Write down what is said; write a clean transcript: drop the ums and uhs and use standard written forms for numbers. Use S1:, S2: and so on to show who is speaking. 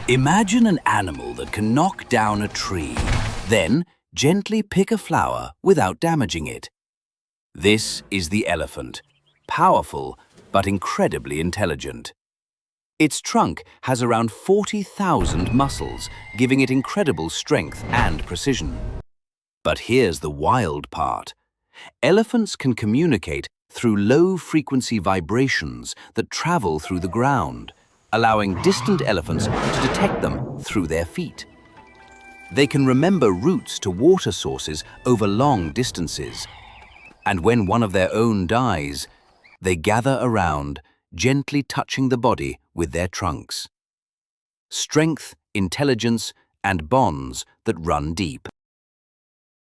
S1: Imagine an animal that can knock down a tree, then gently pick a flower without damaging it. This is the elephant, powerful but incredibly intelligent. Its trunk has around 40,000 muscles, giving it incredible strength and precision. But here's the wild part. Elephants can communicate through low-frequency vibrations that travel through the ground, allowing distant elephants to detect them through their feet. They can remember routes to water sources over long distances. And when one of their own dies, they gather around, gently touching the body with their trunks. Strength, intelligence, and bonds that run deep.